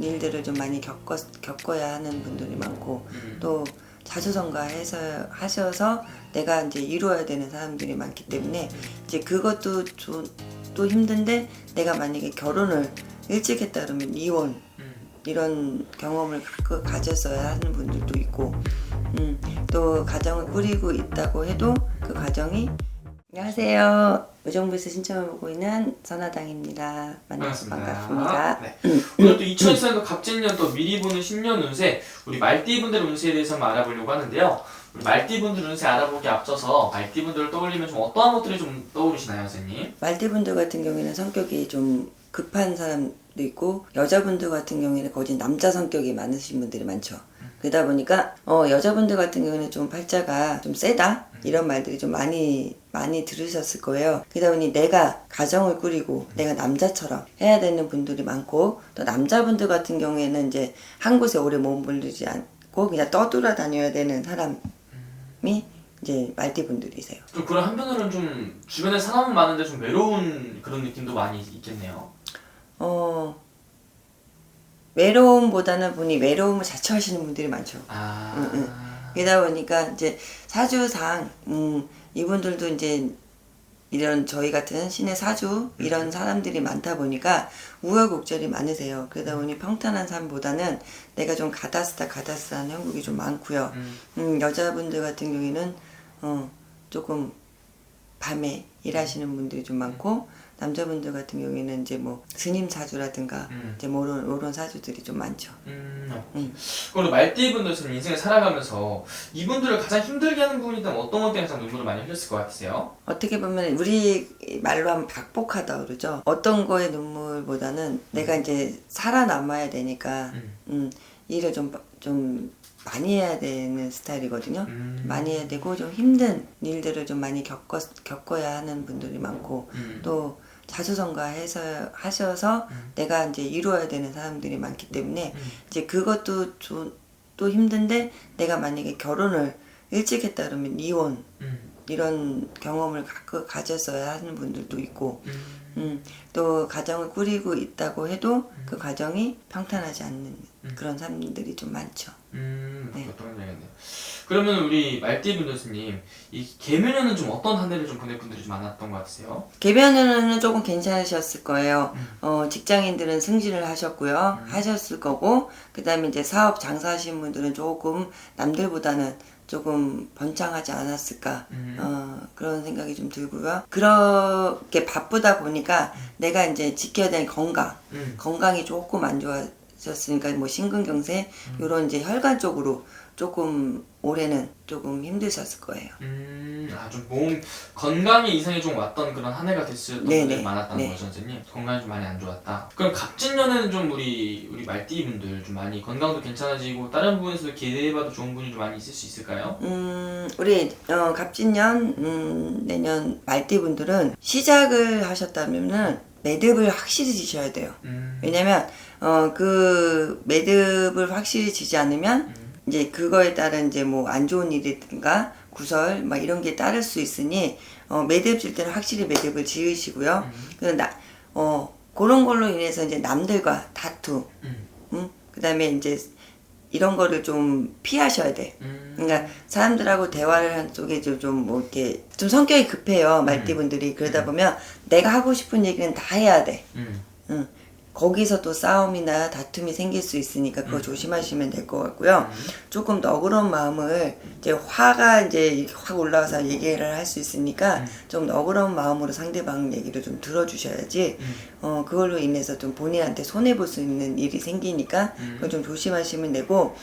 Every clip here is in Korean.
일들을 좀 많이 겪어야 하는 분들이 많고 또 자수성가해서 하셔서 내가 이제 이루어야 되는 사람들이 많기 때문에 이제 그것도 또 힘든데 내가 만약에 결혼을 일찍 했다 그러면 이혼 이런 경험을 가졌어야 하는 분들도 있고 또 가정을 꾸리고 있다고 해도 그 가정이 안녕하세요. 의정부에서 신청을 보고 있는 선화당입니다. 만나서 반갑습니다. 네. 오늘 또 2024년도 갑진년 또 미리 보는 신년 운세, 우리 말띠분들 운세에 대해서 한번 알아보려고 하는데요. 우리 말띠분들 운세 알아보기 앞서서 말띠분들을 떠올리면 좀 어떠한 것들이 좀 떠오르시나요, 선생님? 말띠분들 같은 경우에는 성격이 좀 급한 사람도 있고 여자분들 같은 경우에는 거의 남자 성격이 많으신 분들이 많죠. 그러다 보니까 여자분들 같은 경우는 좀 팔자가 좀 세다 이런 말들이 좀 많이 들으셨을 거예요. 그러다 보니 내가 가정을 꾸리고 내가 남자처럼 해야 되는 분들이 많고 또 남자분들 같은 경우에는 이제 한 곳에 오래 머무르지 않고 그냥 떠돌아다녀야 되는 사람이 이제 말띠분들이세요. 좀 그런 한편으로는 좀 주변에 사람은 많은데 좀 외로운 그런 느낌도 많이 있겠네요. 외로움보다는 보니 외로움을 자처하시는 분들이 많죠. 그러다 보니까 이제 사주상 이분들도 이제 이런 저희 같은 신의 사주 이런 사람들이 많다 보니까 우여곡절이 많으세요. 그러다 보니 평탄한 삶보다는 내가 좀 가다스한 형국이 좀 많고요. 여자분들 같은 경우에는 조금 밤에 일하시는 분들이 좀 많고 남자분들 같은 경우에는 이제 뭐 스님 사주라든가 이제 뭐 이런 사주들이 좀 많죠. 그리고 말띠분들 좀 인생을 살아가면서 이분들을 가장 힘들게 하는 부분이 있다면 어떤 것 때문에 가장 눈물을 많이 흘렸을 것 같으세요? 어떻게 보면 우리 말로 하면 박복하다 그러죠. 어떤 거에 눈물보다는 내가 이제 살아남아야 되니까 일을 좀 많이 해야 되는 스타일이거든요. 많이 해야 되고 좀 힘든 일들을 좀 많이 겪어야 하는 분들이 많고 또 자수성가해서 하셔서 내가 이제 이루어야 되는 사람들이 많기 때문에 이제 그것도 또 힘든데 내가 만약에 결혼을 일찍 했다 그러면 이혼 이런 경험을 가졌어야 하는 분들도 있고 또 가정을 꾸리고 있다고 해도 그 가정이 평탄하지 않는 그런 사람들이 좀 많죠. 네. 그것도 되겠네요. 그러면 우리 말띠분들 스님, 이 개묘년은 좀 어떤 한 해를 좀 보낼 분들이 좀 많았던 것 같으세요? 개변은 조금 괜찮으셨을 거예요. 직장인들은 승진을 하셨고요. 하셨을 거고, 그 다음에 이제 사업 장사하시는 분들은 조금 남들보다는 조금 번창하지 않았을까 그런 생각이 좀 들고요. 그렇게 바쁘다 보니까 내가 이제 지켜야 되는 건강이 조금 안 좋아졌으니까 뭐 심근경색 이런 이제 혈관 쪽으로 조금 올해는 조금 힘드셨을 거예요. 좀 몸 건강에 이상이 좀 왔던 그런 한 해가 됐었던 분들이 많았다는 네. 거죠, 선생님. 건강이 좀 많이 안 좋았다. 그럼 갑진년에는 좀 우리 말띠분들 좀 많이 건강도 괜찮아지고 다른 부분에서도 기대해봐도 좋은 분이 좀 많이 있을 수 있을까요? 우리 갑진년 내년 말띠분들은 시작을 하셨다면은 매듭을 확실히 지셔야 돼요. 왜냐면 그 매듭을 확실히 지지 않으면 이제 그거에 따른 이제 뭐 안 좋은 일이든가 구설 막 이런 게 따를 수 있으니 매듭 질 때는 확실히 매듭을 지으시고요. 그런 걸로 인해서 이제 남들과 다툼, 그다음에 이제 이런 거를 좀 피하셔야 돼. 그러니까 사람들하고 대화를 하는 쪽에 좀 뭐 이렇게 좀 성격이 급해요, 말띠분들이. 그러다 보면 내가 하고 싶은 얘기는 다 해야 돼. 거기서 또 싸움이나 다툼이 생길 수 있으니까 그거 조심하시면 될 것 같고요. 조금 너그러운 마음을 이제 화가 이제 확 올라와서 얘기를 할 수 있으니까 좀 너그러운 마음으로 상대방 얘기를 좀 들어주셔야지 그걸로 인해서 좀 본인한테 손해 볼 수 있는 일이 생기니까 그걸 좀 조심하시면 되고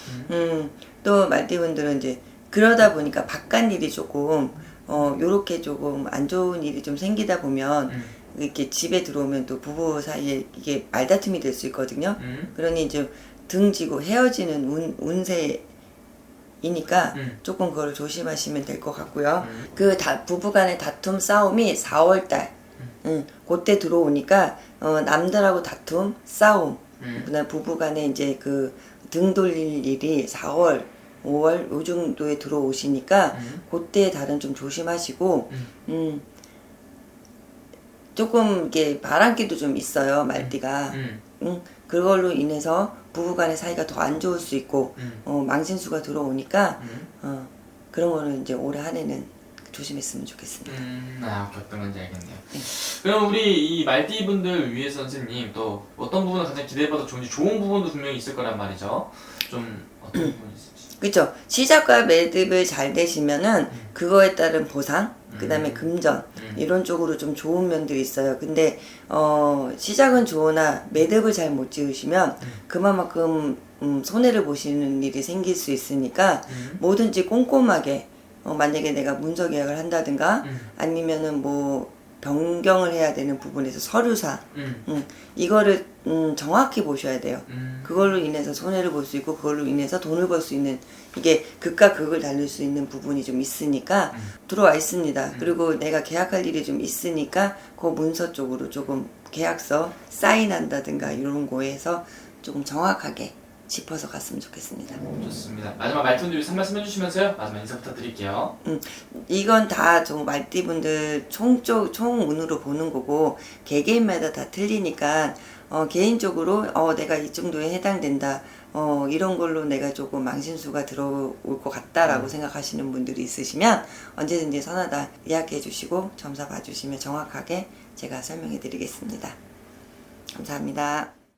또 말띠분들은 이제 그러다 보니까 바깥 일이 조금 요렇게 조금 안 좋은 일이 좀 생기다 보면 이렇게 집에 들어오면 또 부부 사이에 이게 말다툼이 될 수 있거든요. 그러니 이제 등지고 헤어지는 운세이니까 조금 그걸 조심하시면 될 것 같고요. 그 부부간의 다툼 싸움이 4월달 그때 들어오니까 남들하고 다툼 싸움 그다음 부부간에 이제 그 등 돌릴 일이 4월 5월 요 정도에 들어오시니까 그때 다른 좀 조심하시고 조금 이게 바람기도 좀 있어요, 말띠가. 그걸로 인해서 부부간의 사이가 더 안 좋을 수 있고 망신수가 들어오니까 그런 거는 이제 올해 한 해는 조심했으면 좋겠습니다. 어떤 건지 알겠네요. 그럼 우리 이 말띠 분들 위해서 선생님 또 어떤 부분을 가장 기대해봐도 좋은지 좋은 부분도 분명히 있을 거란 말이죠. 좀 어떤 부분이 있을지. 그렇죠. 시작과 매듭을 잘 되시면은 그거에 따른 보상, 그다음에 금전 이런 쪽으로 좀 좋은 면들이 있어요. 근데 시작은 좋으나 매듭을 잘 못 지으시면 그만큼 손해를 보시는 일이 생길 수 있으니까 뭐든지 꼼꼼하게 만약에 내가 문서 계약을 한다든가 아니면은 뭐 변경을 해야 되는 부분에서 서류사 이거를 정확히 보셔야 돼요. 그걸로 인해서 손해를 볼 수 있고 그걸로 인해서 돈을 벌 수 있는 이게 극과 극을 달릴 수 있는 부분이 좀 있으니까 들어와 있습니다. 그리고 내가 계약할 일이 좀 있으니까 그 문서 쪽으로 조금 계약서 사인한다든가 이런 거에서 조금 정확하게 짚어서 갔으면 좋겠습니다. 좋습니다. 마지막 말씀들 위해서 한 말씀 해주시면서요. 마지막 인사 부탁드릴게요. 이건 다 좀 말띠분들 총운으로 보는 거고 개개인마다 다 틀리니까 개인적으로 내가 이 정도에 해당된다 이런 걸로 내가 조금 망신수가 들어올 것 같다라고 생각하시는 분들이 있으시면 언제든지 선하다 예약해 주시고 점사 봐주시면 정확하게 제가 설명해 드리겠습니다. 감사합니다.